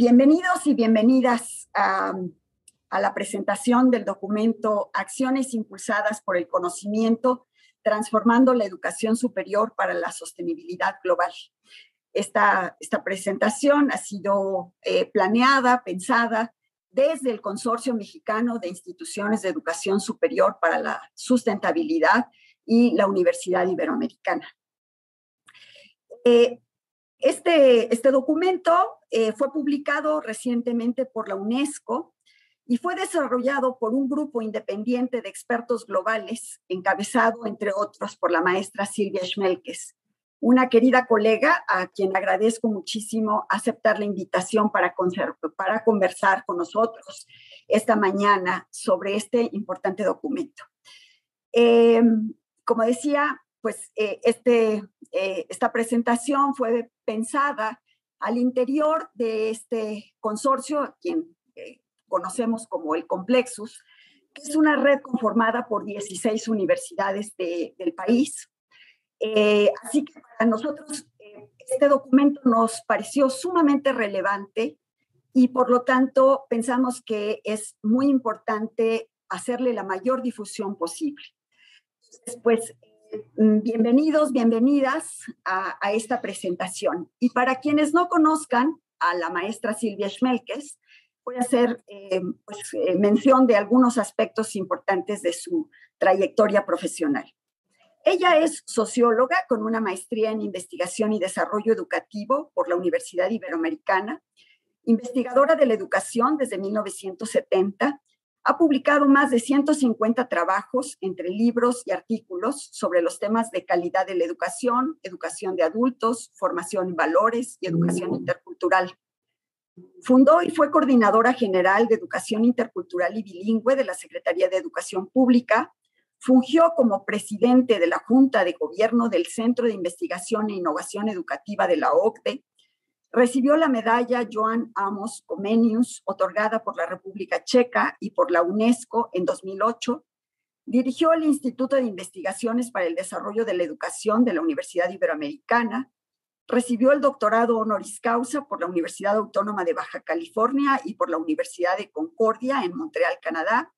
Bienvenidos y bienvenidas a la presentación del documento Acciones impulsadas por el conocimiento, transformando la educación superior para la sostenibilidad global. Esta presentación ha sido planeada, pensada desde el Consorcio Mexicano de Instituciones de Educación Superior para la Sustentabilidad y la Universidad Iberoamericana. Este documento fue publicado recientemente por la UNESCO y fue desarrollado por un grupo independiente de expertos globales, encabezado, entre otros, por la maestra Silvia Schmelkes, una querida colega a quien agradezco muchísimo aceptar la invitación para conversar con nosotros esta mañana sobre este importante documento. Como decía, pues esta presentación fue pensada al interior de este consorcio, a quien conocemos como el Complexus, que es una red conformada por 16 universidades del país. Así que para nosotros este documento nos pareció sumamente relevante y por lo tanto pensamos que es muy importante hacerle la mayor difusión posible. Entonces, pues, bienvenidos, bienvenidas a esta presentación. Y para quienes no conozcan a la maestra Silvia Schmelkes, voy a hacer mención de algunos aspectos importantes de su trayectoria profesional. Ella es socióloga con una maestría en investigación y desarrollo educativo por la Universidad Iberoamericana, investigadora de la educación desde 1970, ha publicado más de 150 trabajos entre libros y artículos sobre los temas de calidad de la educación, educación de adultos, formación en valores y educación intercultural. Fundó y fue coordinadora general de Educación Intercultural y Bilingüe de la Secretaría de Educación Pública. Fungió como presidente de la Junta de Gobierno del Centro de Investigación e Innovación Educativa de la OCDE. Recibió la medalla Joan Amos Comenius, otorgada por la República Checa y por la UNESCO en 2008. Dirigió el Instituto de Investigaciones para el Desarrollo de la Educación de la Universidad Iberoamericana. Recibió el doctorado honoris causa por la Universidad Autónoma de Baja California y por la Universidad de Concordia en Montreal, Canadá.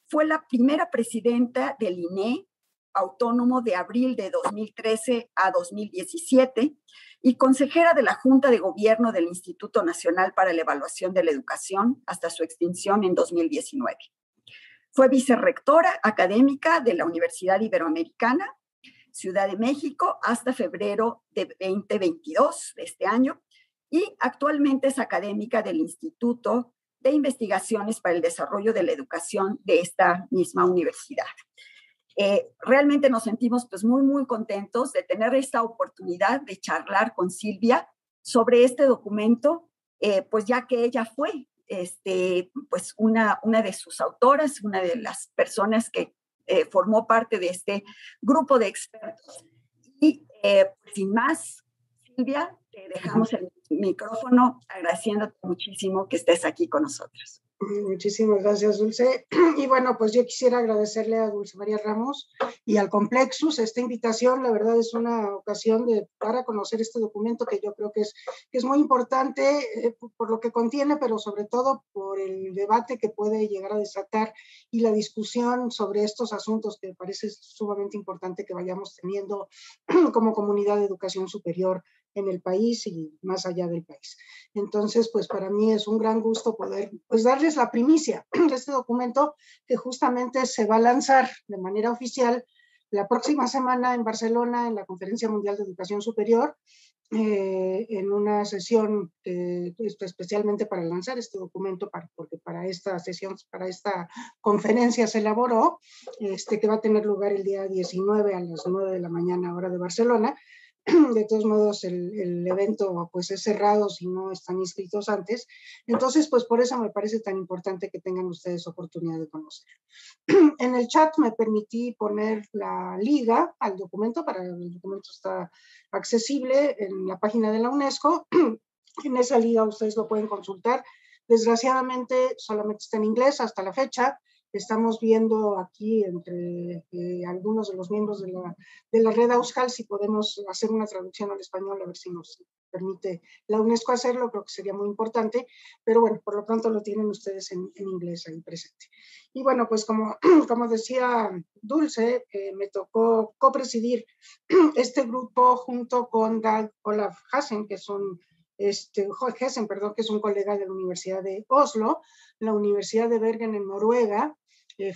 Fue la primera presidenta del INE autónomo de abril de 2013 a 2017 y consejera de la Junta de Gobierno del Instituto Nacional para la Evaluación de la Educación hasta su extinción en 2019. Fue vicerrectora académica de la Universidad Iberoamericana, Ciudad de México, hasta febrero de 2022 de este año, y actualmente es académica del Instituto de Investigaciones para el Desarrollo de la Educación de esta misma universidad. Realmente nos sentimos pues muy contentos de tener esta oportunidad de charlar con Silvia sobre este documento, pues ya que ella fue pues una de sus autoras, una de las personas que formó parte de este grupo de expertos. Y sin más, Silvia, te dejamos el micrófono agradeciéndote muchísimo que estés aquí con nosotros. Muchísimas gracias, Dulce. Y bueno, pues yo quisiera agradecerle a Dulce María Ramos y al Complexus esta invitación. La verdad es una ocasión para conocer este documento que yo creo que es muy importante por lo que contiene, pero sobre todo por el debate que puede llegar a desatar y la discusión sobre estos asuntos que me parece sumamente importante que vayamos teniendo como comunidad de educación superior en el país y más allá del país. Entonces, pues para mí es un gran gusto poder pues darles la primicia de este documento que justamente se va a lanzar de manera oficial la próxima semana en Barcelona en la Conferencia Mundial de Educación Superior, en una sesión especialmente para lanzar este documento, porque para esta sesión, para esta conferencia se elaboró, que va a tener lugar el día 19 a las 9 de la mañana hora de Barcelona. De todos modos el evento pues es cerrado si no están inscritos antes, entonces pues por eso me parece tan importante que tengan ustedes oportunidad de conocer. En el chat me permití poner la liga al documento, el documento está accesible en la página de la UNESCO. En esa liga ustedes lo pueden consultar. Desgraciadamente solamente está en inglés hasta la fecha. Estamos viendo aquí entre algunos de los miembros de la red Auskal si podemos hacer una traducción al español, a ver si nos permite la UNESCO hacerlo, creo que sería muy importante, pero bueno, por lo pronto lo tienen ustedes en inglés ahí presente. Y bueno, pues como decía Dulce, me tocó copresidir este grupo junto con Dag Olav Hassen, que es un perdón, que es un colega de la Universidad de Oslo. La Universidad de Bergen en Noruega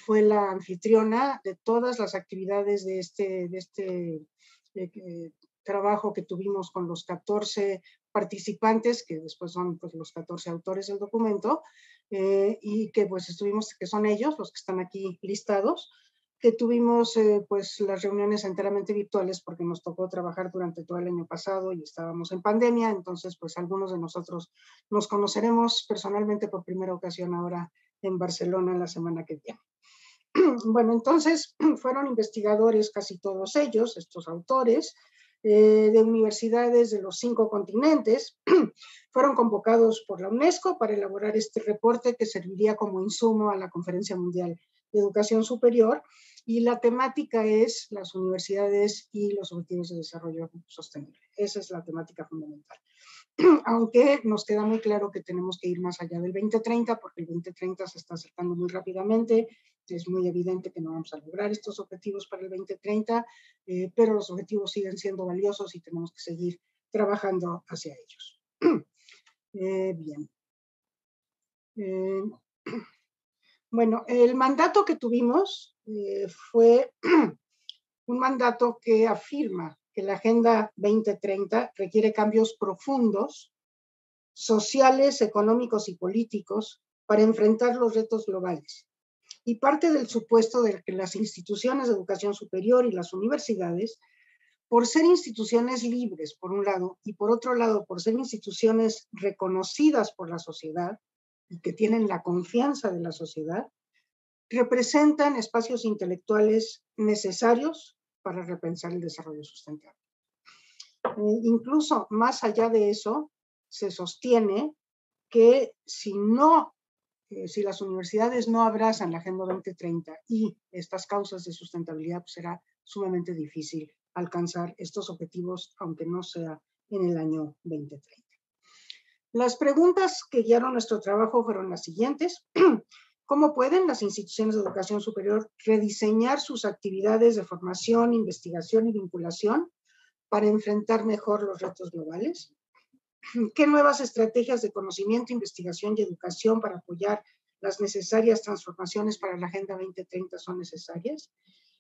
fue la anfitriona de todas las actividades de este trabajo que tuvimos con los 14 participantes, que después son pues, los 14 autores del documento, y que pues que son ellos los que están aquí listados, que tuvimos pues las reuniones enteramente virtuales porque nos tocó trabajar durante todo el año pasado y estábamos en pandemia, entonces pues algunos de nosotros nos conoceremos personalmente por primera ocasión ahora en Barcelona la semana que viene. Bueno, entonces fueron investigadores casi todos ellos, estos autores, de universidades de los 5 continentes, fueron convocados por la UNESCO para elaborar este reporte que serviría como insumo a la Conferencia Mundial de Educación Superior, y la temática es las universidades y los objetivos de desarrollo sostenible. Esa es la temática fundamental. Aunque nos queda muy claro que tenemos que ir más allá del 2030, porque el 2030 se está acercando muy rápidamente, es muy evidente que no vamos a lograr estos objetivos para el 2030, pero los objetivos siguen siendo valiosos y tenemos que seguir trabajando hacia ellos. Bien. Bueno, el mandato que tuvimos fue un mandato que afirma que la Agenda 2030 requiere cambios profundos, sociales, económicos y políticos para enfrentar los retos globales. Y parte del supuesto de que las instituciones de educación superior y las universidades, por ser instituciones libres, por un lado, y por otro lado, por ser instituciones reconocidas por la sociedad y que tienen la confianza de la sociedad, representan espacios intelectuales necesarios para repensar el desarrollo sustentable. Incluso más allá de eso, se sostiene que si las universidades no abrazan la Agenda 2030 y estas causas de sustentabilidad, pues será sumamente difícil alcanzar estos objetivos, aunque no sea en el año 2030. Las preguntas que guiaron nuestro trabajo fueron las siguientes. ¿Cómo pueden las instituciones de educación superior rediseñar sus actividades de formación, investigación y vinculación para enfrentar mejor los retos globales? ¿Qué nuevas estrategias de conocimiento, investigación y educación para apoyar las necesarias transformaciones para la Agenda 2030 son necesarias?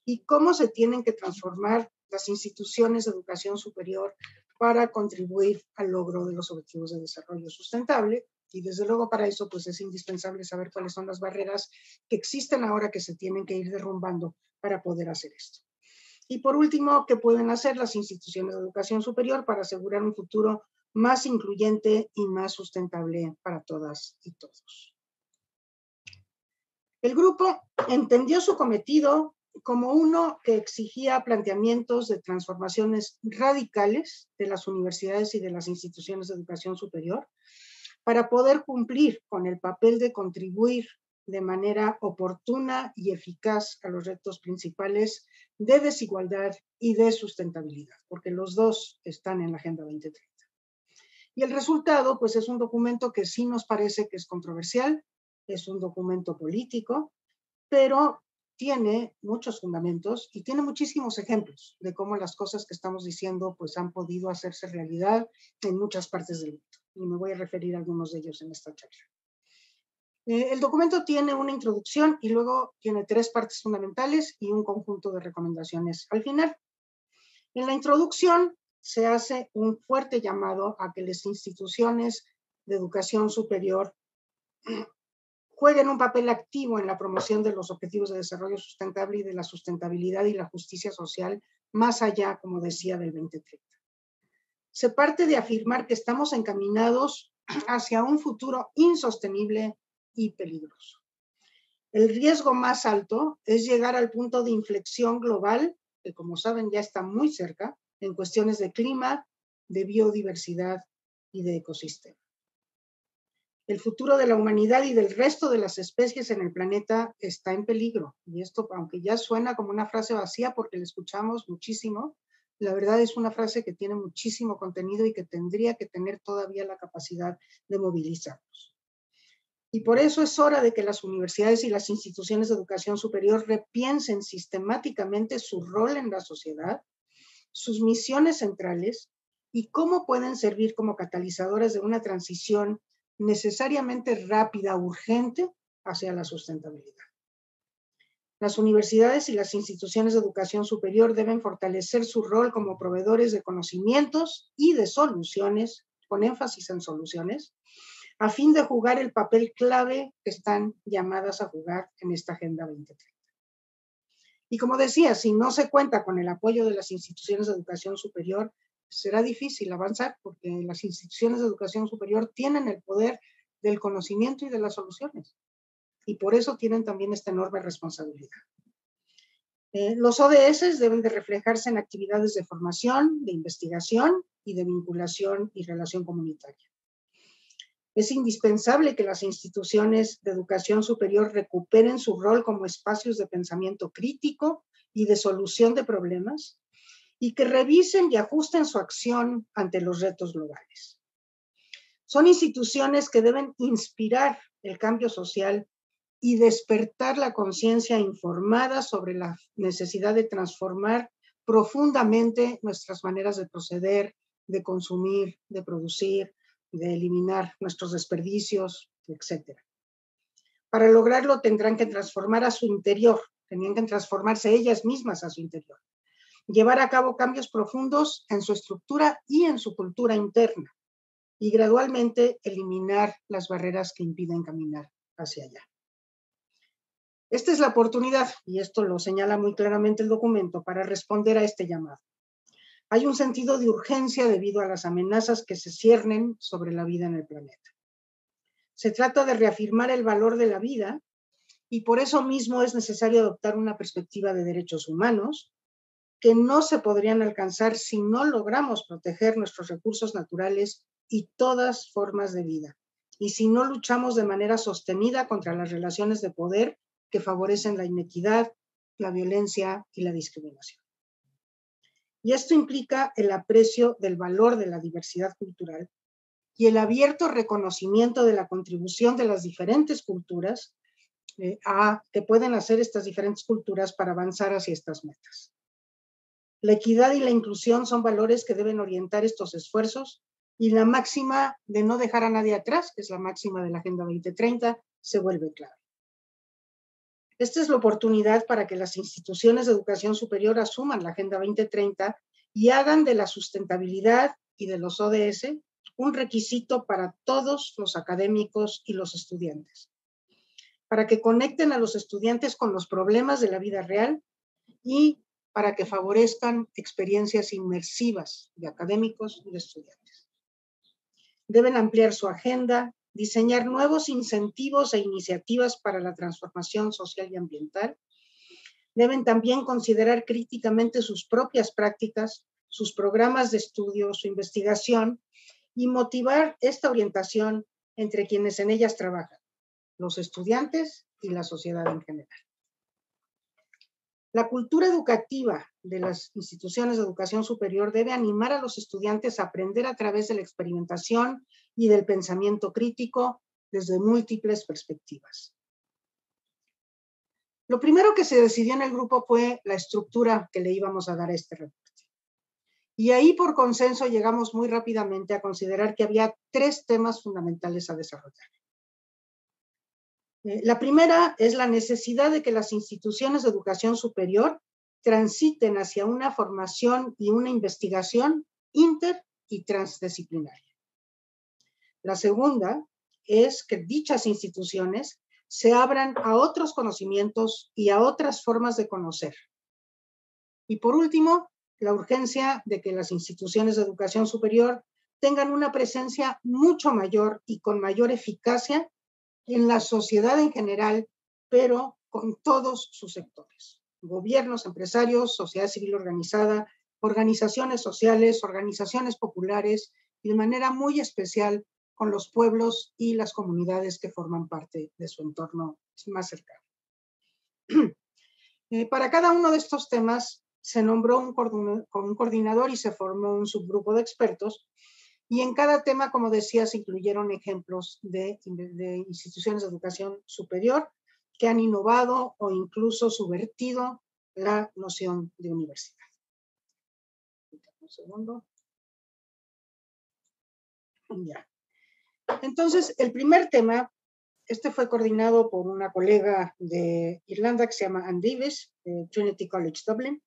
¿Y cómo se tienen que transformar las instituciones de educación superior para contribuir al logro de los objetivos de desarrollo sustentable? Y desde luego para eso pues es indispensable saber cuáles son las barreras que existen ahora que se tienen que ir derrumbando para poder hacer esto. Y por último, ¿qué pueden hacer las instituciones de educación superior para asegurar un futuro más incluyente y más sustentable para todas y todos? El grupo entendió su cometido como uno que exigía planteamientos de transformaciones radicales de las universidades y de las instituciones de educación superior para poder cumplir con el papel de contribuir de manera oportuna y eficaz a los retos principales de desigualdad y de sustentabilidad, porque los dos están en la Agenda 2030. Y el resultado, pues, es un documento que sí nos parece que es controversial, es un documento político, pero tiene muchos fundamentos y tiene muchísimos ejemplos de cómo las cosas que estamos diciendo pues han podido hacerse realidad en muchas partes del mundo. Y me voy a referir a algunos de ellos en esta charla. El documento tiene una introducción y luego tiene 3 partes fundamentales y un conjunto de recomendaciones al final. En la introducción se hace un fuerte llamado a que las instituciones de educación superior jueguen un papel activo en la promoción de los objetivos de desarrollo sustentable y de la sustentabilidad y la justicia social, más allá, como decía, del 2030. Se parte de afirmar que estamos encaminados hacia un futuro insostenible y peligroso. El riesgo más alto es llegar al punto de inflexión global, que como saben ya está muy cerca, en cuestiones de clima, de biodiversidad y de ecosistema. El futuro de la humanidad y del resto de las especies en el planeta está en peligro. Y esto, aunque ya suena como una frase vacía porque la escuchamos muchísimo, La verdad es una frase que tiene muchísimo contenido y que tendría que tener todavía la capacidad de movilizarnos. Y por eso es hora de que las universidades y las instituciones de educación superior repiensen sistemáticamente su rol en la sociedad, sus misiones centrales y cómo pueden servir como catalizadoras de una transición necesariamente rápida, urgente, hacia la sustentabilidad. Las universidades y las instituciones de educación superior deben fortalecer su rol como proveedores de conocimientos y de soluciones, con énfasis en soluciones, a fin de jugar el papel clave que están llamadas a jugar en esta Agenda 2030. Y como decía, si no se cuenta con el apoyo de las instituciones de educación superior, será difícil avanzar porque las instituciones de educación superior tienen el poder del conocimiento y de las soluciones. Y por eso tienen también esta enorme responsabilidad. Los ODS deben de reflejarse en actividades de formación, de investigación y de vinculación y relación comunitaria. Es indispensable que las instituciones de educación superior recuperen su rol como espacios de pensamiento crítico y de solución de problemas y que revisen y ajusten su acción ante los retos globales. Son instituciones que deben inspirar el cambio social y despertar la conciencia informada sobre la necesidad de transformar profundamente nuestras maneras de proceder, de consumir, de producir, de eliminar nuestros desperdicios, etc. Para lograrlo tendrán que transformar a su interior, tendrán que transformarse ellas mismas a su interior, llevar a cabo cambios profundos en su estructura y en su cultura interna y gradualmente eliminar las barreras que impiden caminar hacia allá. Esta es la oportunidad, y esto lo señala muy claramente el documento, para responder a este llamado. Hay un sentido de urgencia debido a las amenazas que se ciernen sobre la vida en el planeta. Se trata de reafirmar el valor de la vida y por eso mismo es necesario adoptar una perspectiva de derechos humanos que no se podrían alcanzar si no logramos proteger nuestros recursos naturales y todas formas de vida, y si no luchamos de manera sostenida contra las relaciones de poder que favorecen la inequidad, la violencia y la discriminación. Y esto implica el aprecio del valor de la diversidad cultural y el abierto reconocimiento de la contribución de las diferentes culturas que pueden hacer estas diferentes culturas para avanzar hacia estas metas. La equidad y la inclusión son valores que deben orientar estos esfuerzos y la máxima de no dejar a nadie atrás, que es la máxima de la Agenda 2030, se vuelve clave. Esta es la oportunidad para que las instituciones de educación superior asuman la Agenda 2030 y hagan de la sustentabilidad y de los ODS un requisito para todos los académicos y los estudiantes, para que conecten a los estudiantes con los problemas de la vida real y para que favorezcan experiencias inmersivas de académicos y de estudiantes. Deben ampliar su agenda, diseñar nuevos incentivos e iniciativas para la transformación social y ambiental. Deben también considerar críticamente sus propias prácticas, sus programas de estudio, su investigación y motivar esta orientación entre quienes en ellas trabajan, los estudiantes y la sociedad en general. La cultura educativa de las instituciones de educación superior debe animar a los estudiantes a aprender a través de la experimentación y del pensamiento crítico desde múltiples perspectivas. Lo primero que se decidió en el grupo fue la estructura que le íbamos a dar a este reporte. Y ahí por consenso llegamos muy rápidamente a considerar que había 3 temas fundamentales a desarrollar. La primera es la necesidad de que las instituciones de educación superior transiten hacia una formación y una investigación inter y transdisciplinaria. La segunda es que dichas instituciones se abran a otros conocimientos y a otras formas de conocer. Y por último, la urgencia de que las instituciones de educación superior tengan una presencia mucho mayor y con mayor eficacia en la sociedad en general, pero con todos sus sectores: gobiernos, empresarios, sociedad civil organizada, organizaciones sociales, organizaciones populares y de manera muy especial con los pueblos y las comunidades que forman parte de su entorno más cercano. Para cada uno de estos temas se nombró un coordinador y se formó un subgrupo de expertos. Y en cada tema, como decía, se incluyeron ejemplos de instituciones de educación superior que han innovado o incluso subvertido la noción de universidad. Un segundo. Ya. Entonces, el primer tema, este fue coordinado por una colega de Irlanda que se llama Ann Davis, de Trinity College Dublin.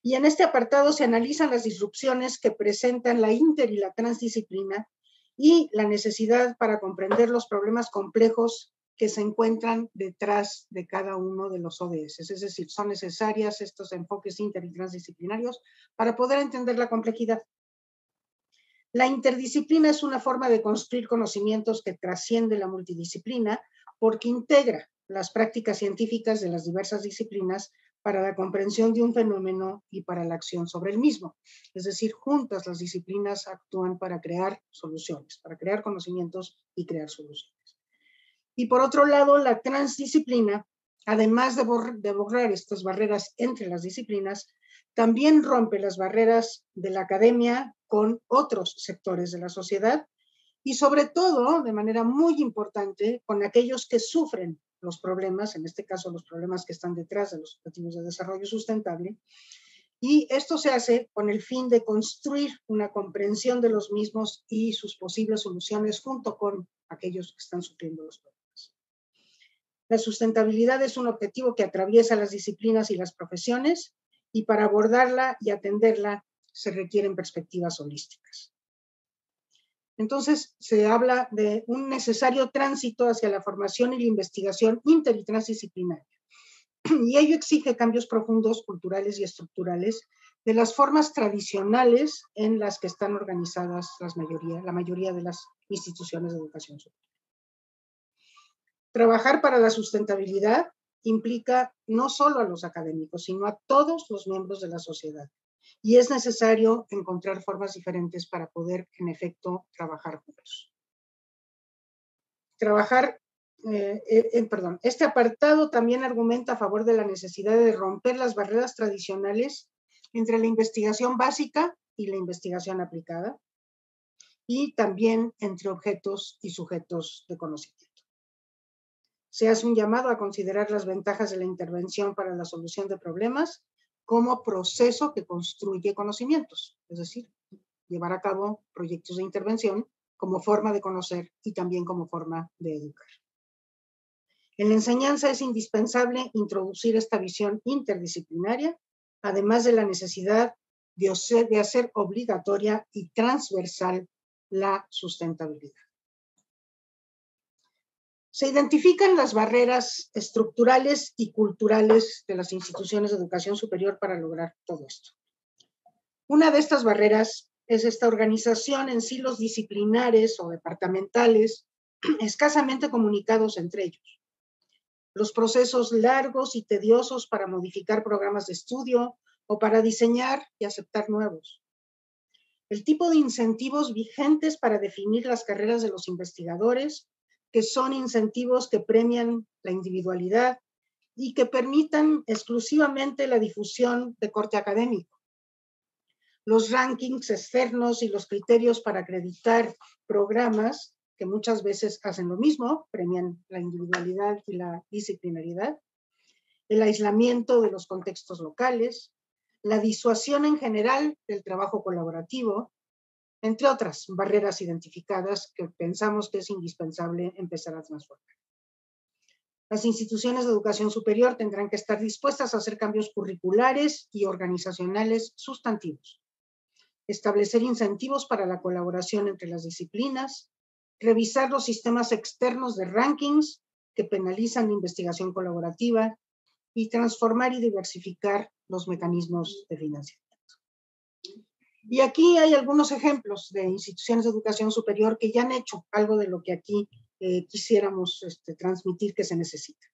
Y en este apartado se analizan las disrupciones que presentan la inter y la transdisciplina y la necesidad para comprender los problemas complejos que se encuentran detrás de cada uno de los ODS. Es decir, son necesarias estos enfoques inter y transdisciplinarios para poder entender la complejidad. La interdisciplina es una forma de construir conocimientos que trasciende la multidisciplina porque integra las prácticas científicas de las diversas disciplinas para la comprensión de un fenómeno y para la acción sobre el mismo. Es decir, juntas las disciplinas actúan para crear soluciones, para crear conocimientos y crear soluciones. Y por otro lado, la transdisciplina, además de borrar estas barreras entre las disciplinas, también rompe las barreras de la academia con otros sectores de la sociedad y sobre todo, de manera muy importante, con aquellos que sufren los problemas, en este caso los problemas que están detrás de los objetivos de desarrollo sustentable, y esto se hace con el fin de construir una comprensión de los mismos y sus posibles soluciones junto con aquellos que están sufriendo los problemas. La sustentabilidad es un objetivo que atraviesa las disciplinas y las profesiones, y para abordarla y atenderla se requieren perspectivas holísticas. Entonces, se habla de un necesario tránsito hacia la formación y la investigación inter y transdisciplinaria. Y ello exige cambios profundos, culturales y estructurales de las formas tradicionales en las que están organizadas la mayoría de las instituciones de educación superior. Trabajar para la sustentabilidad implica no solo a los académicos, sino a todos los miembros de la sociedad. Y es necesario encontrar formas diferentes para poder, en efecto, trabajar juntos. Este apartado también argumenta a favor de la necesidad de romper las barreras tradicionales entre la investigación básica y la investigación aplicada, y también entre objetos y sujetos de conocimiento. Se hace un llamado a considerar las ventajas de la intervención para la solución de problemas como proceso que construye conocimientos, es decir, llevar a cabo proyectos de intervención como forma de conocer y también como forma de educar. En la enseñanza es indispensable introducir esta visión interdisciplinaria, además de la necesidad de hacer obligatoria y transversal la sustentabilidad. Se identifican las barreras estructurales y culturales de las instituciones de educación superior para lograr todo esto. Una de estas barreras es esta organización en silos disciplinares o departamentales escasamente comunicados entre ellos. Los procesos largos y tediosos para modificar programas de estudio o para diseñar y aceptar nuevos. El tipo de incentivos vigentes para definir las carreras de los investigadores, que son incentivos que premian la individualidad y que permitan exclusivamente la difusión de corte académico. Los rankings externos y los criterios para acreditar programas, que muchas veces hacen lo mismo, premian la individualidad y la disciplinariedad, el aislamiento de los contextos locales, la disuasión en general del trabajo colaborativo, entre otras barreras identificadas que pensamos que es indispensable empezar a transformar. Las instituciones de educación superior tendrán que estar dispuestas a hacer cambios curriculares y organizacionales sustantivos, establecer incentivos para la colaboración entre las disciplinas, revisar los sistemas externos de rankings que penalizan la investigación colaborativa y transformar y diversificar los mecanismos de financiamiento. Y aquí hay algunos ejemplos de instituciones de educación superior que ya han hecho algo de lo que aquí quisiéramos transmitir que se necesita.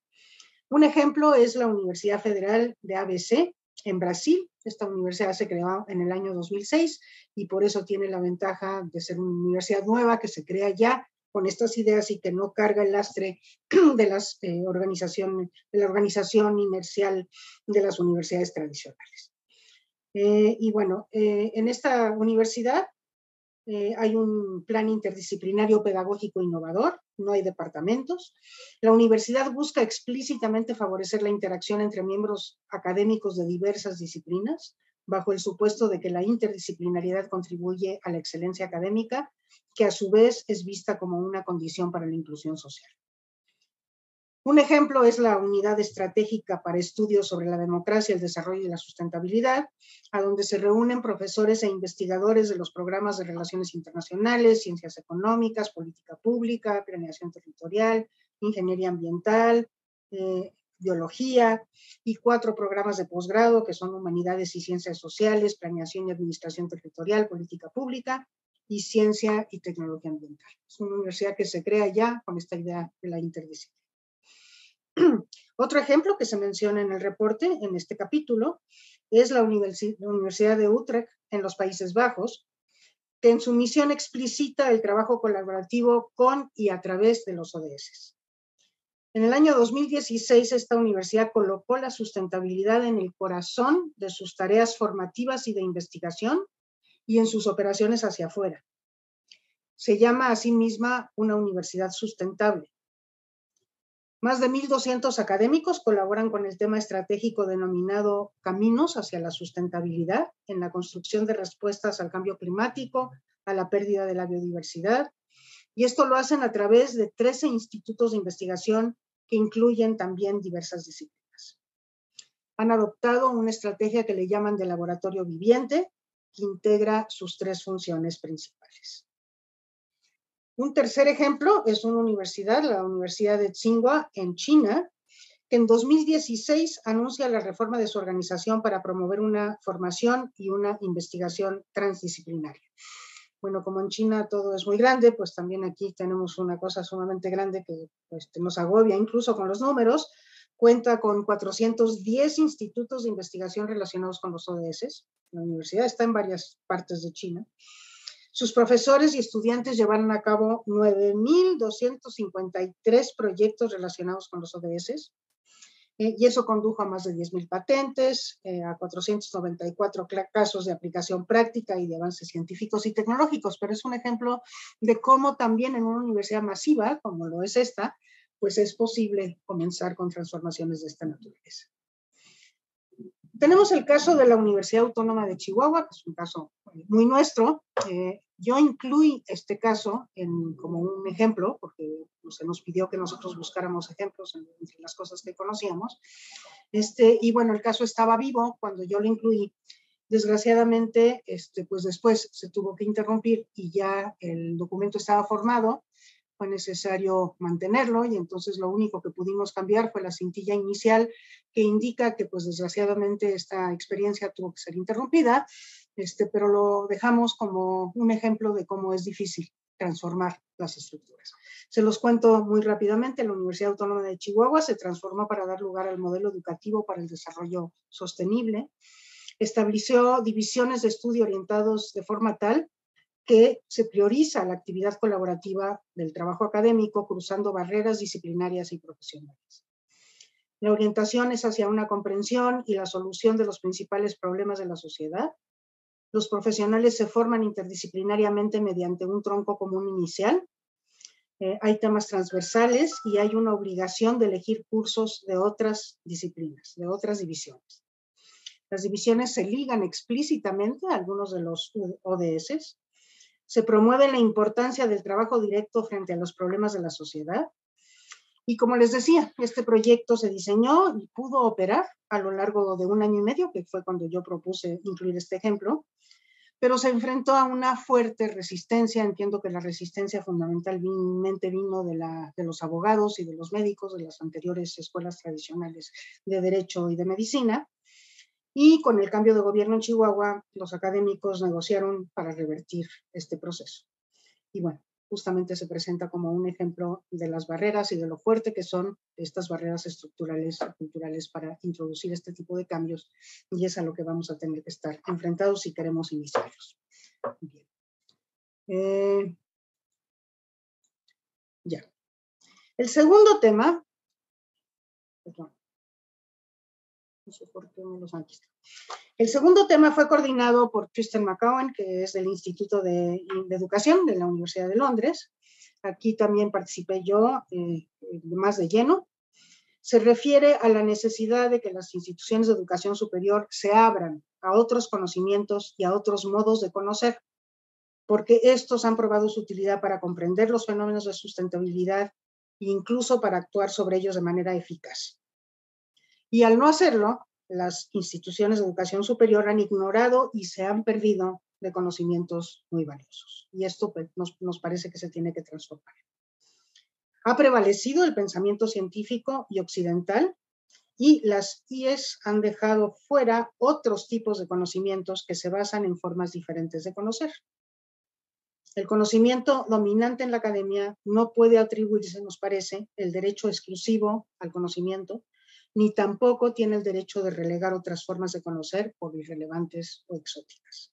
Un ejemplo es la Universidad Federal de ABC en Brasil. Esta universidad se creó en el año 2006 y por eso tiene la ventaja de ser una universidad nueva que se crea ya con estas ideas y que no carga el lastre de la organización inercial de las universidades tradicionales. Y bueno, en esta universidad hay un plan interdisciplinario pedagógico innovador, no hay departamentos. La universidad busca explícitamente favorecer la interacción entre miembros académicos de diversas disciplinas, bajo el supuesto de que la interdisciplinariedad contribuye a la excelencia académica, que a su vez es vista como una condición para la inclusión social. Un ejemplo es la Unidad Estratégica para Estudios sobre la Democracia, el Desarrollo y la Sustentabilidad, a donde se reúnen profesores e investigadores de los programas de Relaciones Internacionales, Ciencias Económicas, Política Pública, Planeación Territorial, Ingeniería Ambiental, Biología, y 4 programas de posgrado que son Humanidades y Ciencias Sociales, Planeación y Administración Territorial, Política Pública y Ciencia y Tecnología Ambiental. Es una universidad que se crea ya con esta idea de la interdisciplina. Otro ejemplo que se menciona en el reporte, en este capítulo, es la Universidad de Utrecht en los Países Bajos, que en su misión explicita el trabajo colaborativo con y a través de los ODS. En el año 2016, esta universidad colocó la sustentabilidad en el corazón de sus tareas formativas y de investigación y en sus operaciones hacia afuera. Se llama a sí misma una universidad sustentable. Más de 1.200 académicos colaboran con el tema estratégico denominado Caminos hacia la Sustentabilidad en la construcción de respuestas al cambio climático, a la pérdida de la biodiversidad, y esto lo hacen a través de 13 institutos de investigación que incluyen también diversas disciplinas. Han adoptado una estrategia que le llaman de laboratorio viviente, que integra sus 3 funciones principales. Un tercer ejemplo es una universidad, la Universidad de Tsinghua en China, que en 2016 anuncia la reforma de su organización para promover una formación y una investigación transdisciplinaria. Bueno, como en China todo es muy grande, pues también aquí tenemos una cosa sumamente grande que nos agobia incluso con los números. Cuenta con 410 institutos de investigación relacionados con los ODS. La universidad está en varias partes de China. Sus profesores y estudiantes llevaron a cabo 9.253 proyectos relacionados con los ODS, y eso condujo a más de 10.000 patentes, a 494 casos de aplicación práctica y de avances científicos y tecnológicos, pero es un ejemplo de cómo también en una universidad masiva, como lo es esta, pues es posible comenzar con transformaciones de esta naturaleza. Tenemos el caso de la Universidad Autónoma de Chihuahua, que es un caso muy nuestro. Yo incluí este caso como un ejemplo, porque se nos pidió que nosotros buscáramos ejemplos entre las cosas que conocíamos. Y bueno, el caso estaba vivo cuando yo lo incluí. Desgraciadamente, pues después se tuvo que interrumpir y ya el documento estaba formado. Fue necesario mantenerlo y entonces lo único que pudimos cambiar fue la cintilla inicial que indica que pues desgraciadamente esta experiencia tuvo que ser interrumpida, pero lo dejamos como un ejemplo de cómo es difícil transformar las estructuras. Se los cuento muy rápidamente. La Universidad Autónoma de Chihuahua se transformó para dar lugar al modelo educativo para el desarrollo sostenible. Estableció divisiones de estudio orientados de forma tal que se prioriza la actividad colaborativa del trabajo académico cruzando barreras disciplinarias y profesionales. La orientación es hacia una comprensión y la solución de los principales problemas de la sociedad. Los profesionales se forman interdisciplinariamente mediante un tronco común inicial. Hay temas transversales y hay una obligación de elegir cursos de otras disciplinas, de otras divisiones. Las divisiones se ligan explícitamente a algunos de los ODS. Se promueve la importancia del trabajo directo frente a los problemas de la sociedad. Y como les decía, este proyecto se diseñó y pudo operar a lo largo de 1 año y medio, que fue cuando yo propuse incluir este ejemplo, pero se enfrentó a una fuerte resistencia. Entiendo que la resistencia fundamentalmente vino de los abogados y de los médicos de las anteriores escuelas tradicionales de Derecho y de Medicina. Y con el cambio de gobierno en Chihuahua, los académicos negociaron para revertir este proceso. Y bueno, justamente se presenta como un ejemplo de las barreras y de lo fuerte que son estas barreras estructurales y culturales para introducir este tipo de cambios, y es a lo que vamos a tener que estar enfrentados si queremos iniciarlos. Bien. Ya. El segundo tema, perdón. No sé por qué me los han quitado. El segundo tema fue coordinado por Tristan McCowan, que es del Instituto de Educación de la Universidad de Londres. Aquí también participé yo más de lleno. Se refiere a la necesidad de que las instituciones de educación superior se abran a otros conocimientos y a otros modos de conocer, porque estos han probado su utilidad para comprender los fenómenos de sustentabilidad e incluso para actuar sobre ellos de manera eficaz. Y al no hacerlo, las instituciones de educación superior han ignorado y se han perdido de conocimientos muy valiosos. Y esto pues, nos parece que se tiene que transformar. Ha prevalecido el pensamiento científico y occidental y las IES han dejado fuera otros tipos de conocimientos que se basan en formas diferentes de conocer. El conocimiento dominante en la academia no puede atribuirse, nos parece, el derecho exclusivo al conocimiento, ni tampoco tiene el derecho de relegar otras formas de conocer por irrelevantes o exóticas.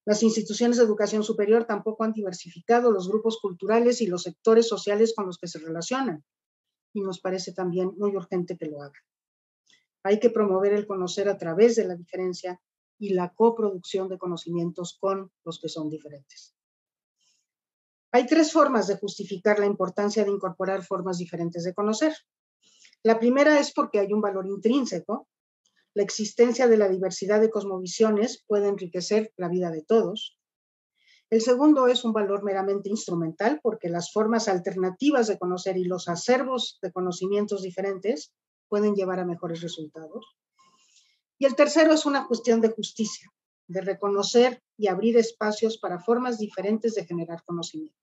Las instituciones de educación superior tampoco han diversificado los grupos culturales y los sectores sociales con los que se relacionan, y nos parece también muy urgente que lo hagan. Hay que promover el conocer a través de la diferencia y la coproducción de conocimientos con los que son diferentes. Hay tres formas de justificar la importancia de incorporar formas diferentes de conocer. La primera es porque hay un valor intrínseco. La existencia de la diversidad de cosmovisiones puede enriquecer la vida de todos. El segundo es un valor meramente instrumental, porque las formas alternativas de conocer y los acervos de conocimientos diferentes pueden llevar a mejores resultados. Y el tercero es una cuestión de justicia, de reconocer y abrir espacios para formas diferentes de generar conocimiento.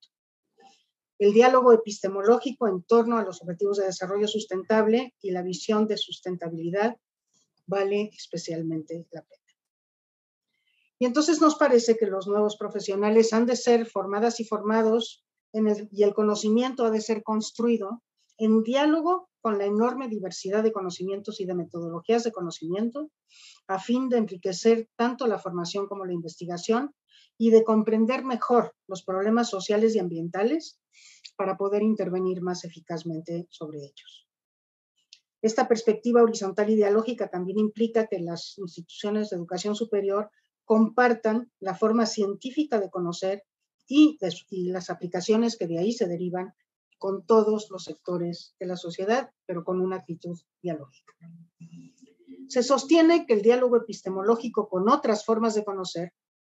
El diálogo epistemológico en torno a los objetivos de desarrollo sustentable y la visión de sustentabilidad vale especialmente la pena. Y entonces nos parece que los nuevos profesionales han de ser formadas y formados y el conocimiento ha de ser construido en diálogo con la enorme diversidad de conocimientos y de metodologías de conocimiento, a fin de enriquecer tanto la formación como la investigación y de comprender mejor los problemas sociales y ambientales para poder intervenir más eficazmente sobre ellos. Esta perspectiva horizontal y dialógica también implica que las instituciones de educación superior compartan la forma científica de conocer y las aplicaciones que de ahí se derivan con todos los sectores de la sociedad, pero con una actitud dialógica. Se sostiene que el diálogo epistemológico con otras formas de conocer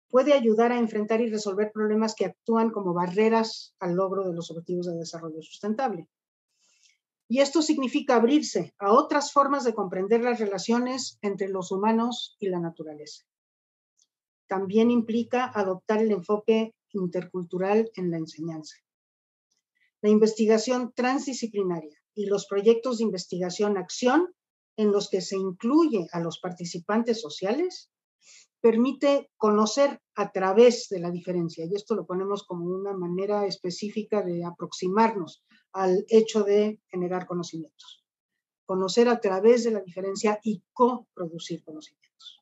puede ayudar a enfrentar y resolver problemas que actúan como barreras al logro de los objetivos de desarrollo sustentable. Y esto significa abrirse a otras formas de comprender las relaciones entre los humanos y la naturaleza. También implica adoptar el enfoque intercultural en la enseñanza. La investigación transdisciplinaria y los proyectos de investigación-acción en los que se incluye a los participantes sociales permite conocer a través de la diferencia, y esto lo ponemos como una manera específica de aproximarnos al hecho de generar conocimientos. Conocer a través de la diferencia y coproducir conocimientos.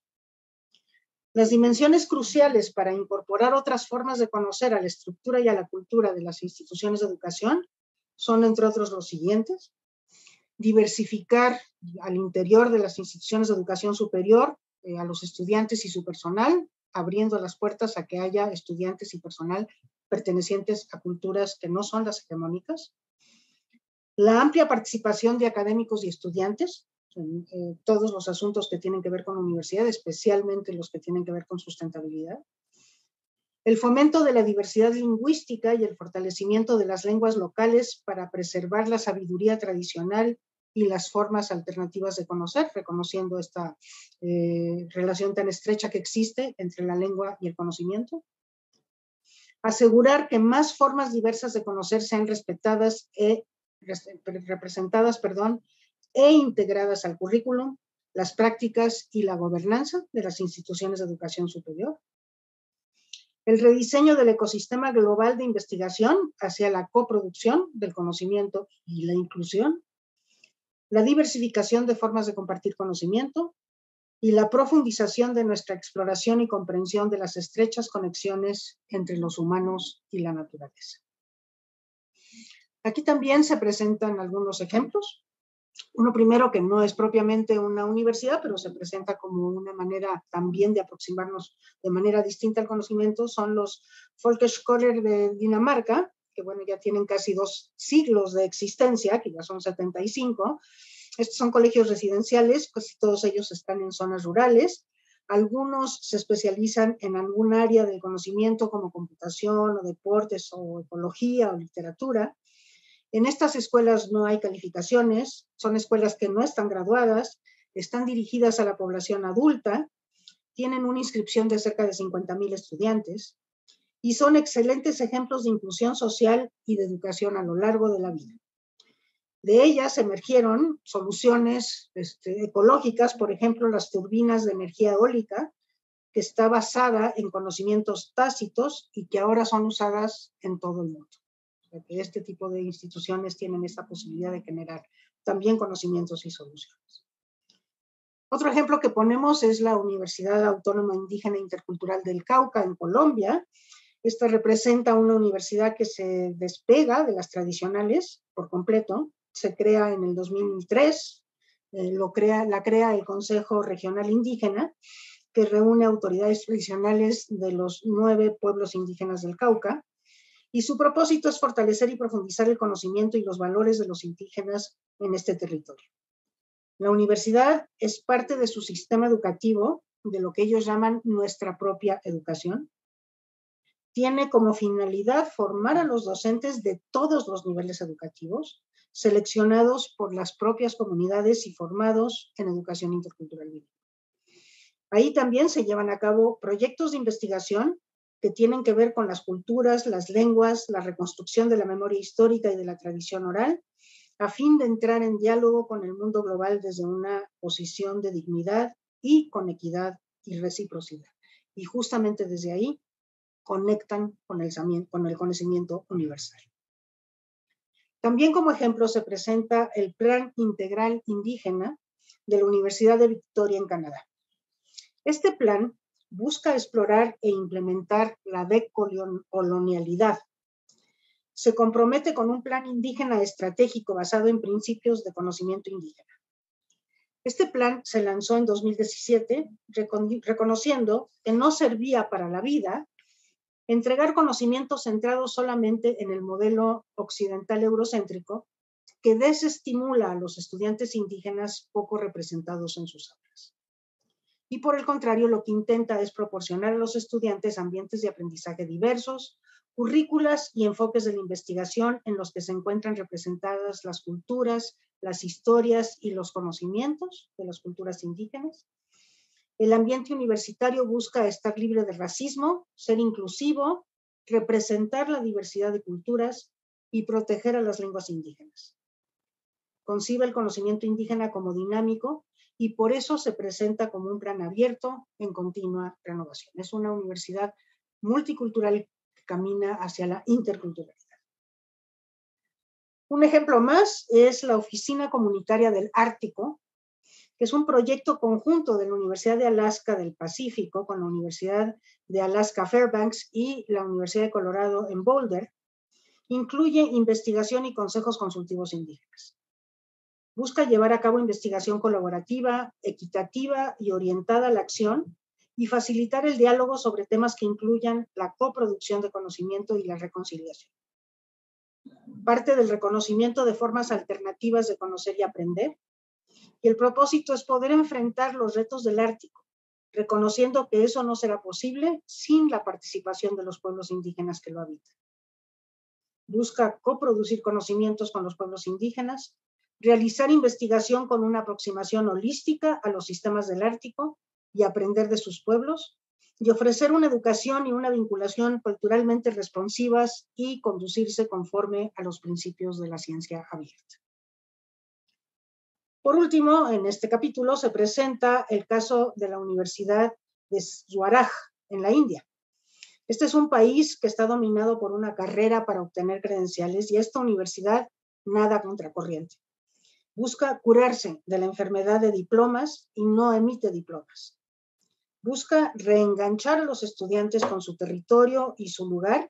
Las dimensiones cruciales para incorporar otras formas de conocer a la estructura y a la cultura de las instituciones de educación son, entre otros, los siguientes: diversificar al interior de las instituciones de educación superior a los estudiantes y su personal, abriendo las puertas a que haya estudiantes y personal pertenecientes a culturas que no son las hegemónicas. La amplia participación de académicos y estudiantes en todos los asuntos que tienen que ver con la universidad, especialmente los que tienen que ver con sustentabilidad. El fomento de la diversidad lingüística y el fortalecimiento de las lenguas locales para preservar la sabiduría tradicional y las formas alternativas de conocer, reconociendo esta relación tan estrecha que existe entre la lengua y el conocimiento. Asegurar que más formas diversas de conocer sean representadas e integradas al currículum, las prácticas y la gobernanza de las instituciones de educación superior. El rediseño del ecosistema global de investigación hacia la coproducción del conocimiento y la inclusión. La diversificación de formas de compartir conocimiento y la profundización de nuestra exploración y comprensión de las estrechas conexiones entre los humanos y la naturaleza. Aquí también se presentan algunos ejemplos. Uno primero que no es propiamente una universidad, pero se presenta como una manera también de aproximarnos de manera distinta al conocimiento, son los Folkeskoler de Dinamarca, que bueno, ya tienen casi 2 siglos de existencia, que ya son 75. Estos son colegios residenciales, pues todos ellos están en zonas rurales. Algunos se especializan en algún área del conocimiento como computación o deportes o ecología o literatura. En estas escuelas no hay calificaciones, son escuelas que no están graduadas, están dirigidas a la población adulta, tienen una inscripción de cerca de 50,000 estudiantes y son excelentes ejemplos de inclusión social y de educación a lo largo de la vida. De ellas emergieron soluciones ecológicas, por ejemplo, las turbinas de energía eólica, que está basada en conocimientos tácitos y que ahora son usadas en todo el mundo. Que este tipo de instituciones tienen esta posibilidad de generar también conocimientos y soluciones. Otro ejemplo que ponemos es la Universidad Autónoma Indígena Intercultural del Cauca en Colombia. Esta representa una universidad que se despega de las tradicionales por completo. Se crea en el 2003, la crea el Consejo Regional Indígena, que reúne autoridades tradicionales de los 9 pueblos indígenas del Cauca. Y su propósito es fortalecer y profundizar el conocimiento y los valores de los indígenas en este territorio. La universidad es parte de su sistema educativo, de lo que ellos llaman nuestra propia educación. Tiene como finalidad formar a los docentes de todos los niveles educativos, seleccionados por las propias comunidades y formados en educación intercultural bilingüe. Ahí también se llevan a cabo proyectos de investigación que tienen que ver con las culturas, las lenguas, la reconstrucción de la memoria histórica y de la tradición oral, a fin de entrar en diálogo con el mundo global desde una posición de dignidad y con equidad y reciprocidad. Y justamente desde ahí conectan con el conocimiento universal. También como ejemplo se presenta el Plan Integral Indígena de la Universidad de Victoria en Canadá. Este plan busca explorar e implementar la decolonialidad. Se compromete con un plan indígena estratégico basado en principios de conocimiento indígena. Este plan se lanzó en 2017, reconociendo que no servía para la vida entregar conocimientos centrados solamente en el modelo occidental eurocéntrico que desestimula a los estudiantes indígenas poco representados en sus aulas. Y por el contrario, lo que intenta es proporcionar a los estudiantes ambientes de aprendizaje diversos, currículas y enfoques de la investigación en los que se encuentran representadas las culturas, las historias y los conocimientos de las culturas indígenas. El ambiente universitario busca estar libre de racismo, ser inclusivo, representar la diversidad de culturas y proteger a las lenguas indígenas. Concibe el conocimiento indígena como dinámico y por eso se presenta como un plan abierto en continua renovación. Es una universidad multicultural que camina hacia la interculturalidad. Un ejemplo más es la Oficina Comunitaria del Ártico, que es un proyecto conjunto de la Universidad de Alaska del Pacífico con la Universidad de Alaska Fairbanks y la Universidad de Colorado en Boulder. Incluye investigación y consejos consultivos indígenas. Busca llevar a cabo investigación colaborativa, equitativa y orientada a la acción y facilitar el diálogo sobre temas que incluyan la coproducción de conocimiento y la reconciliación. Parte del reconocimiento de formas alternativas de conocer y aprender. Y el propósito es poder enfrentar los retos del Ártico, reconociendo que eso no será posible sin la participación de los pueblos indígenas que lo habitan. Busca coproducir conocimientos con los pueblos indígenas, realizar investigación con una aproximación holística a los sistemas del Ártico y aprender de sus pueblos, y ofrecer una educación y una vinculación culturalmente responsivas y conducirse conforme a los principios de la ciencia abierta. Por último, en este capítulo se presenta el caso de la Universidad de Swaraj, en la India. Este es un país que está dominado por una carrera para obtener credenciales y esta universidad nada contracorriente. Busca curarse de la enfermedad de diplomas y no emite diplomas. Busca reenganchar a los estudiantes con su territorio y su lugar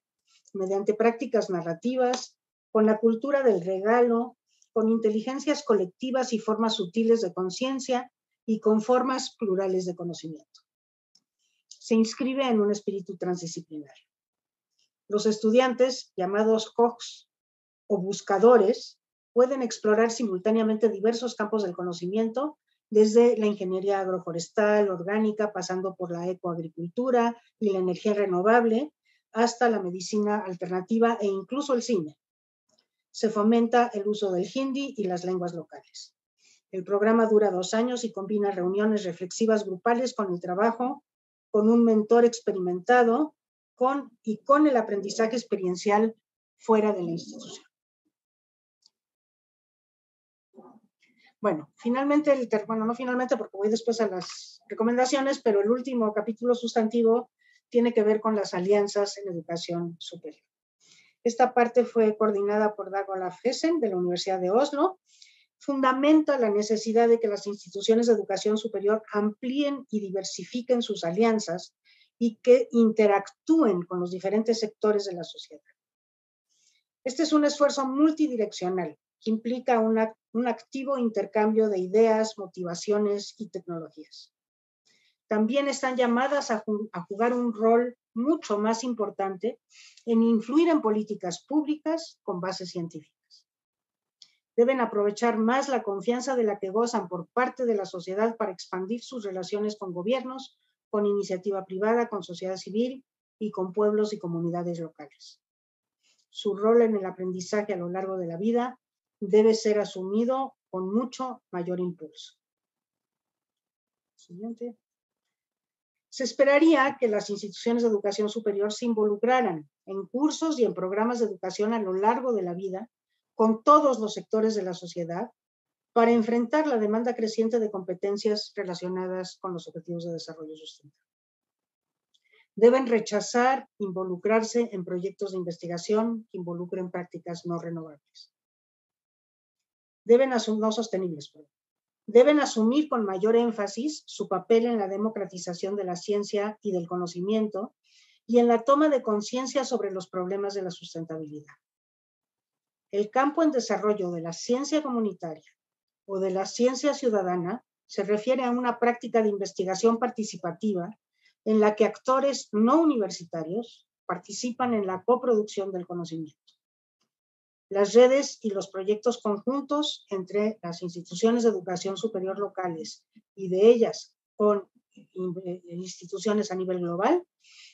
mediante prácticas narrativas, con la cultura del regalo, con inteligencias colectivas y formas sutiles de conciencia y con formas plurales de conocimiento. Se inscribe en un espíritu transdisciplinario. Los estudiantes, llamados cogs o buscadores, pueden explorar simultáneamente diversos campos del conocimiento, desde la ingeniería agroforestal, orgánica, pasando por la ecoagricultura y la energía renovable, hasta la medicina alternativa e incluso el cine. Se fomenta el uso del hindi y las lenguas locales. El programa dura 2 años y combina reuniones reflexivas grupales con el trabajo, con un mentor experimentado con el aprendizaje experiencial fuera de la institución. Bueno, finalmente, no finalmente porque voy después a las recomendaciones, pero el último capítulo sustantivo tiene que ver con las alianzas en educación superior. Esta parte fue coordinada por Dag Olaf Hessen de la Universidad de Oslo. Fundamenta la necesidad de que las instituciones de educación superior amplíen y diversifiquen sus alianzas y que interactúen con los diferentes sectores de la sociedad. Este es un esfuerzo multidireccional que implica un activo intercambio de ideas, motivaciones y tecnologías. También están llamadas a jugar un rol mucho más importante en influir en políticas públicas con bases científicas. Deben aprovechar más la confianza de la que gozan por parte de la sociedad para expandir sus relaciones con gobiernos, con iniciativa privada, con sociedad civil y con pueblos y comunidades locales. Su rol en el aprendizaje a lo largo de la vida debe ser asumido con mucho mayor impulso. Siguiente. Se esperaría que las instituciones de educación superior se involucraran en cursos y en programas de educación a lo largo de la vida con todos los sectores de la sociedad para enfrentar la demanda creciente de competencias relacionadas con los objetivos de desarrollo sostenible. Deben rechazar involucrarse en proyectos de investigación que involucren prácticas no renovables. No sostenibles. Deben asumir con mayor énfasis su papel en la democratización de la ciencia y del conocimiento y en la toma de conciencia sobre los problemas de la sustentabilidad. El campo en desarrollo de la ciencia comunitaria o de la ciencia ciudadana se refiere a una práctica de investigación participativa en la que actores no universitarios participan en la coproducción del conocimiento. Las redes y los proyectos conjuntos entre las instituciones de educación superior locales y de ellas con instituciones a nivel global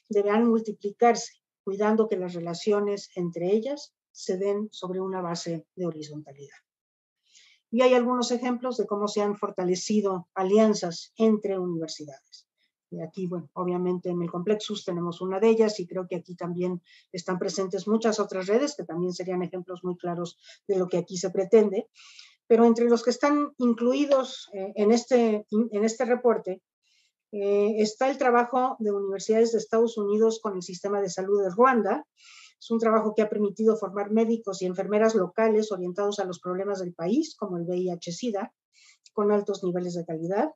deberán multiplicarse, cuidando que las relaciones entre ellas se den sobre una base de horizontalidad. Y hay algunos ejemplos de cómo se han fortalecido alianzas entre universidades. Y aquí, bueno, obviamente en el Complexus tenemos una de ellas y creo que aquí también están presentes muchas otras redes que también serían ejemplos muy claros de lo que aquí se pretende. Pero entre los que están incluidos en este reporte está el trabajo de universidades de Estados Unidos con el sistema de salud de Ruanda. Es un trabajo que ha permitido formar médicos y enfermeras locales orientados a los problemas del país, como el VIH-Sida, con altos niveles de calidad.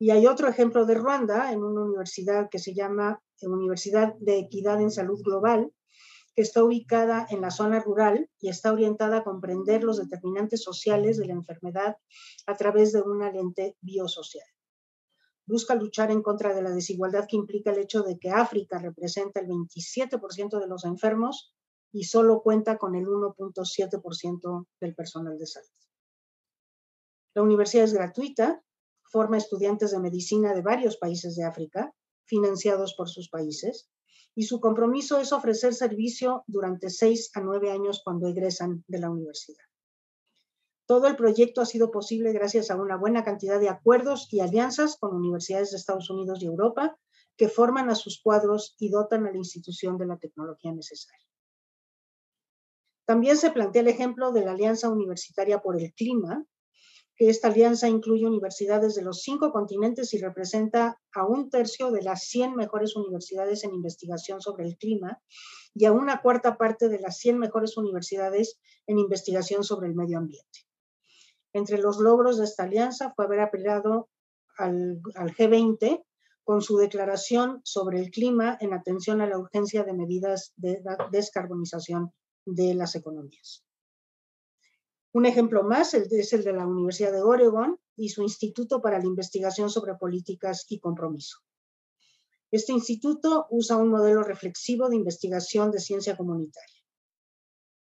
Y hay otro ejemplo de Ruanda en una universidad que se llama Universidad de Equidad en Salud Global, que está ubicada en la zona rural y está orientada a comprender los determinantes sociales de la enfermedad a través de una lente biosocial. Busca luchar en contra de la desigualdad que implica el hecho de que África representa el 27% de los enfermos y solo cuenta con el 1.7% del personal de salud. La universidad es gratuita, forma estudiantes de medicina de varios países de África, financiados por sus países, y su compromiso es ofrecer servicio durante 6 a 9 años cuando egresan de la universidad. Todo el proyecto ha sido posible gracias a una buena cantidad de acuerdos y alianzas con universidades de Estados Unidos y Europa que forman a sus cuadros y dotan a la institución de la tecnología necesaria. También se plantea el ejemplo de la Alianza Universitaria por el Clima, que esta alianza incluye universidades de los 5 continentes y representa a 1/3 de las 100 mejores universidades en investigación sobre el clima y a 1/4 parte de las 100 mejores universidades en investigación sobre el medio ambiente. Entre los logros de esta alianza fue haber apelado al G20 con su declaración sobre el clima en atención a la urgencia de medidas de descarbonización de las economías. Un ejemplo más es el de la Universidad de Oregon y su Instituto para la Investigación sobre Políticas y Compromiso. Este instituto usa un modelo reflexivo de investigación de ciencia comunitaria.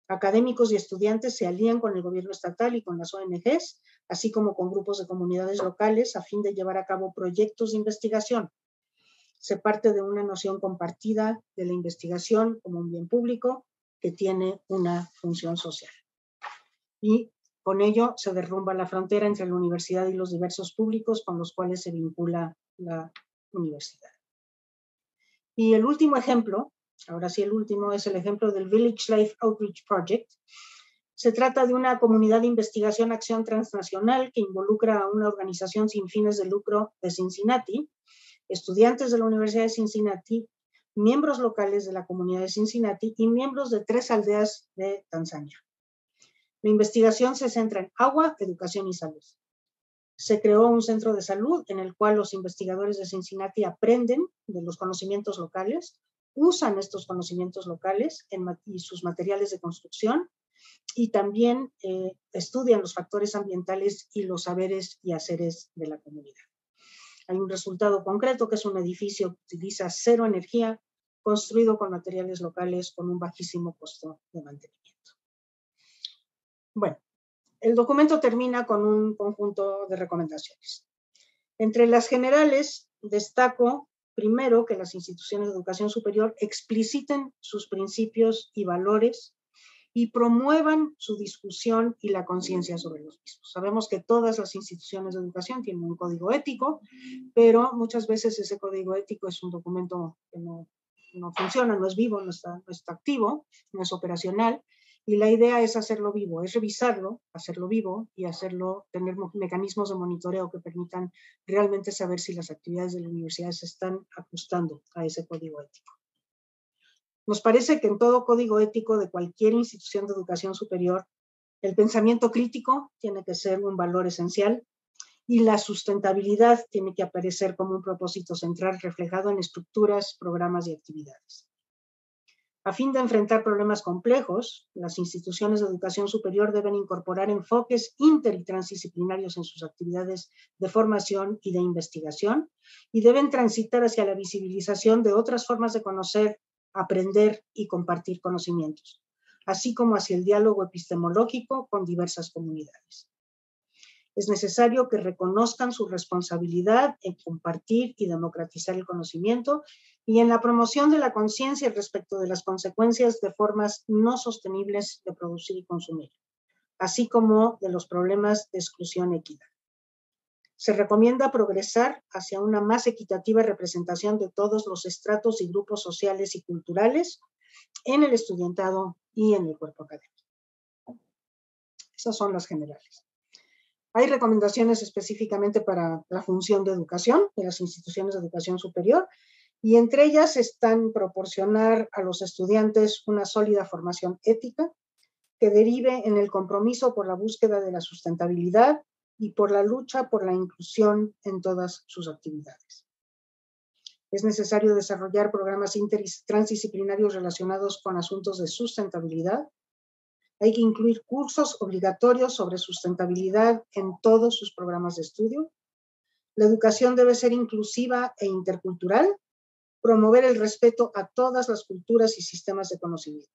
Académicos y estudiantes se alían con el gobierno estatal y con las ONGs, así como con grupos de comunidades locales a fin de llevar a cabo proyectos de investigación. Se parte de una noción compartida de la investigación como un bien público que tiene una función social. Y con ello se derrumba la frontera entre la universidad y los diversos públicos con los cuales se vincula la universidad. Y el último ejemplo, ahora sí el último, es el ejemplo del Village Life Outreach Project. Se trata de una comunidad de investigación acción transnacional que involucra a una organización sin fines de lucro de Cincinnati, estudiantes de la Universidad de Cincinnati, miembros locales de la comunidad de Cincinnati y miembros de 3 aldeas de Tanzania. La investigación se centra en agua, educación y salud. Se creó un centro de salud en el cual los investigadores de Cincinnati aprenden de los conocimientos locales, usan estos conocimientos locales y sus materiales de construcción y también estudian los factores ambientales y los saberes y haceres de la comunidad. Hay un resultado concreto que es un edificio que utiliza 0 energía, construido con materiales locales con un bajísimo costo de mantenimiento. Bueno, el documento termina con un conjunto de recomendaciones. Entre las generales, destaco primero que las instituciones de educación superior expliciten sus principios y valores y promuevan su discusión y la conciencia sobre los mismos. Sabemos que todas las instituciones de educación tienen un código ético, pero muchas veces ese código ético es un documento que no funciona, no es vivo, no está activo, no es operacional. Y la idea es hacerlo vivo, es revisarlo, hacerlo vivo y tener mecanismos de monitoreo que permitan realmente saber si las actividades de la universidad se están ajustando a ese código ético. Nos parece que en todo código ético de cualquier institución de educación superior, el pensamiento crítico tiene que ser un valor esencial y la sustentabilidad tiene que aparecer como un propósito central reflejado en estructuras, programas y actividades. A fin de enfrentar problemas complejos, las instituciones de educación superior deben incorporar enfoques inter y transdisciplinarios en sus actividades de formación y de investigación y deben transitar hacia la visibilización de otras formas de conocer, aprender y compartir conocimientos, así como hacia el diálogo epistemológico con diversas comunidades. Es necesario que reconozcan su responsabilidad en compartir y democratizar el conocimiento y en la promoción de la conciencia respecto de las consecuencias de formas no sostenibles de producir y consumir, así como de los problemas de exclusión y equidad. Se recomienda progresar hacia una más equitativa representación de todos los estratos y grupos sociales y culturales en el estudiantado y en el cuerpo académico. Esas son las generales. Hay recomendaciones específicamente para la función de educación de las instituciones de educación superior y entre ellas están proporcionar a los estudiantes una sólida formación ética que derive en el compromiso por la búsqueda de la sustentabilidad y por la lucha por la inclusión en todas sus actividades. Es necesario desarrollar programas inter y transdisciplinarios relacionados con asuntos de sustentabilidad. Hay que incluir cursos obligatorios sobre sustentabilidad en todos sus programas de estudio. La educación debe ser inclusiva e intercultural, promover el respeto a todas las culturas y sistemas de conocimiento.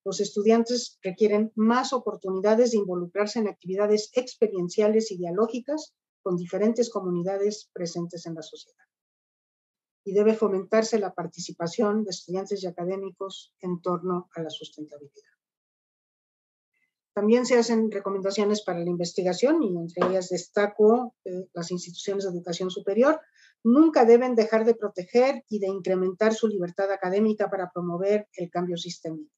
Los estudiantes requieren más oportunidades de involucrarse en actividades experienciales y dialógicas con diferentes comunidades presentes en la sociedad. Y debe fomentarse la participación de estudiantes y académicos en torno a la sustentabilidad. También se hacen recomendaciones para la investigación y entre ellas destaco las instituciones de educación superior. Nunca deben dejar de proteger y de incrementar su libertad académica para promover el cambio sistémico,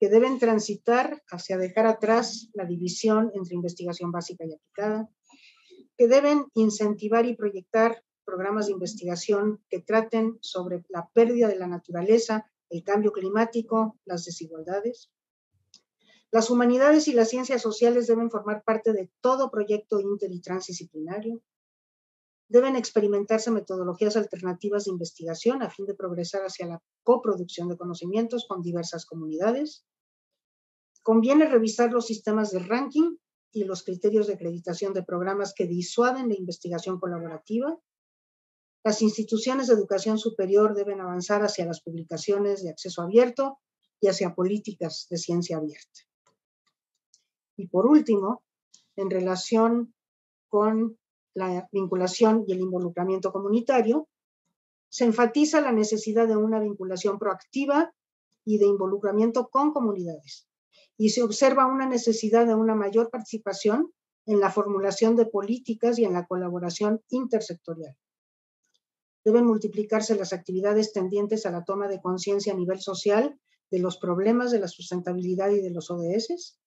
que deben transitar hacia dejar atrás la división entre investigación básica y aplicada, que deben incentivar y proyectar programas de investigación que traten sobre la pérdida de la naturaleza, el cambio climático, las desigualdades. Las humanidades y las ciencias sociales deben formar parte de todo proyecto inter y transdisciplinario. Deben experimentarse metodologías alternativas de investigación a fin de progresar hacia la coproducción de conocimientos con diversas comunidades. Conviene revisar los sistemas de ranking y los criterios de acreditación de programas que disuaden la investigación colaborativa. Las instituciones de educación superior deben avanzar hacia las publicaciones de acceso abierto y hacia políticas de ciencia abierta. Y por último, en relación con la vinculación y el involucramiento comunitario, se enfatiza la necesidad de una vinculación proactiva y de involucramiento con comunidades. Y se observa una necesidad de una mayor participación en la formulación de políticas y en la colaboración intersectorial. Deben multiplicarse las actividades tendientes a la toma de conciencia a nivel social de los problemas de la sustentabilidad y de los ODS.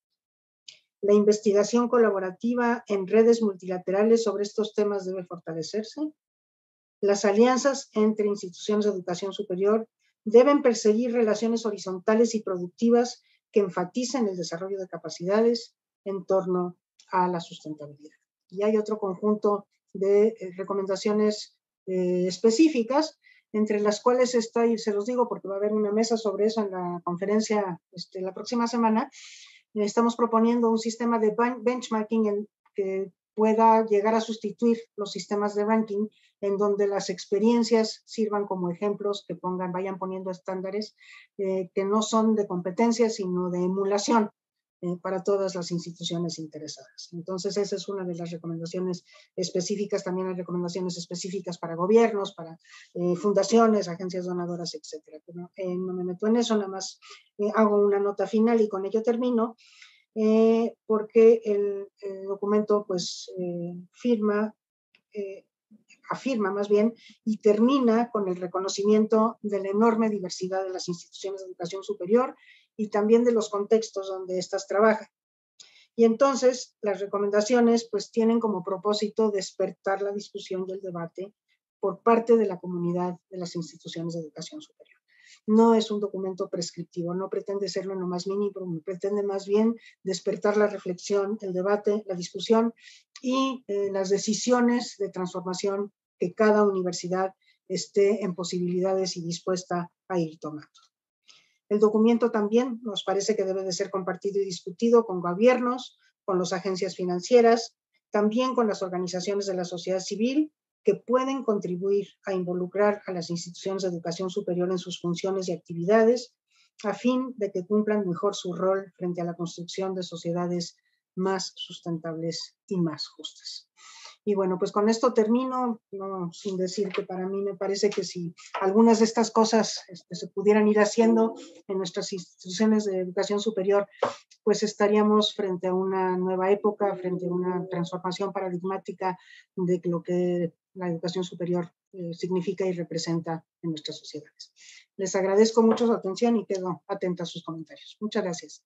La investigación colaborativa en redes multilaterales sobre estos temas debe fortalecerse. Las alianzas entre instituciones de educación superior deben perseguir relaciones horizontales y productivas que enfaticen el desarrollo de capacidades en torno a la sustentabilidad. Y hay otro conjunto de recomendaciones específicas, entre las cuales está, y se los digo porque va a haber una mesa sobre eso en la conferencia la próxima semana. Estamos proponiendo un sistema de benchmarking que pueda llegar a sustituir los sistemas de ranking, en donde las experiencias sirvan como ejemplos, que vayan poniendo estándares que no son de competencia, sino de emulación para todas las instituciones interesadas. Entonces, esa es una de las recomendaciones específicas. También hay recomendaciones específicas para gobiernos, para fundaciones, agencias donadoras, etcétera. Pero no me meto en eso, nada más hago una nota final y con ello termino. Porque el documento pues afirma más bien y termina con el reconocimiento de la enorme diversidad de las instituciones de educación superior y también de los contextos donde éstas trabajan. Y entonces las recomendaciones pues tienen como propósito despertar la discusión y el debate por parte de la comunidad de las instituciones de educación superior. No es un documento prescriptivo, no pretende serlo en lo más mínimo, pretende más bien despertar la reflexión, el debate, la discusión y las decisiones de transformación que cada universidad esté en posibilidades y dispuesta a ir tomando. El documento también nos parece que debe de ser compartido y discutido con gobiernos, con las agencias financieras, también con las organizaciones de la sociedad civil, que pueden contribuir a involucrar a las instituciones de educación superior en sus funciones y actividades, a fin de que cumplan mejor su rol frente a la construcción de sociedades más sustentables y más justas. Y bueno, pues con esto termino, no sin decir que para mí me parece que si algunas de estas cosas se pudieran ir haciendo en nuestras instituciones de educación superior, pues estaríamos frente a una nueva época, frente a una transformación paradigmática de lo que la educación superior significa y representa en nuestras sociedades. Les agradezco mucho su atención y quedo atenta a sus comentarios. Muchas gracias.